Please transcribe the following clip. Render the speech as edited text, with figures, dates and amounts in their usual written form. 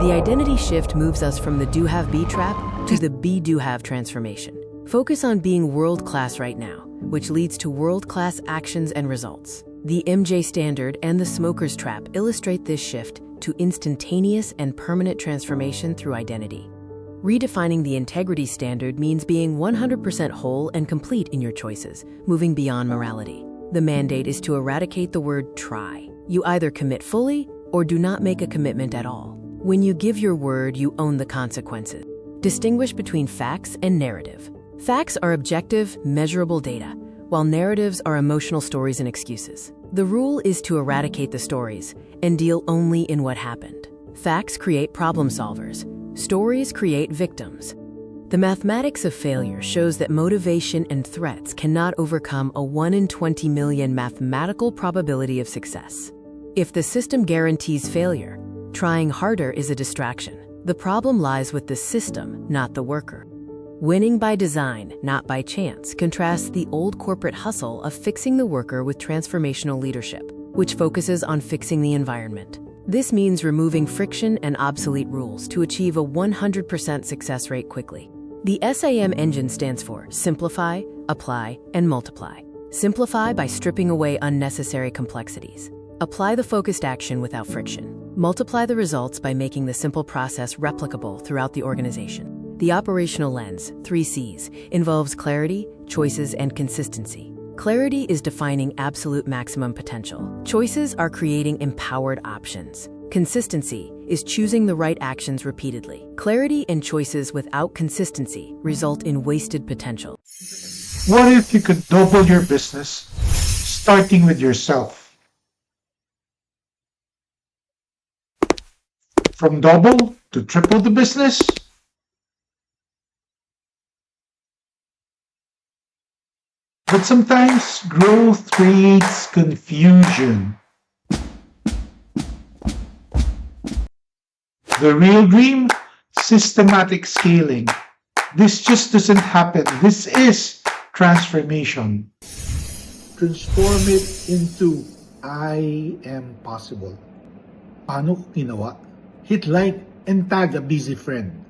The identity shift moves us from the do-have-be trap to the be-do-have transformation. Focus on being world-class right now, which leads to world-class actions and results. The MJ Standard and the Smoker's Trap illustrate this shift to instantaneous and permanent transformation through identity. Redefining the integrity standard means being 100% whole and complete in your choices, moving beyond morality. The mandate is to eradicate the word try. You either commit fully or do not make a commitment at all. When you give your word, you own the consequences. Distinguish between facts and narrative. Facts are objective, measurable data, while narratives are emotional stories and excuses. The rule is to eradicate the stories and deal only in what happened. Facts create problem solvers. Stories create victims. The mathematics of failure shows that motivation and threats cannot overcome a 1 in 20 million mathematical probability of success. If the system guarantees failure, trying harder is a distraction. The problem lies with the system, not the worker. Winning by design, not by chance, contrasts the old corporate hustle of fixing the worker with transformational leadership, which focuses on fixing the environment. This means removing friction and obsolete rules to achieve a 100% success rate quickly. The SAM engine stands for Simplify, Apply, and Multiply. Simplify by stripping away unnecessary complexities. Apply the focused action without friction. Multiply the results by making the simple process replicable throughout the organization. The operational lens, 3 C's, involves clarity, choices, and consistency. Clarity is defining absolute maximum potential. Choices are creating empowered options. Consistency is choosing the right actions repeatedly. Clarity and choices without consistency result in wasted potential. What if you could double your business, starting with yourself? From double to triple the business? But sometimes growth creates confusion. The real dream? Systematic scaling. This just doesn't happen. This is transformation. Transform it into I am possible. Paano ko ginawa? Hit like and tag a busy friend.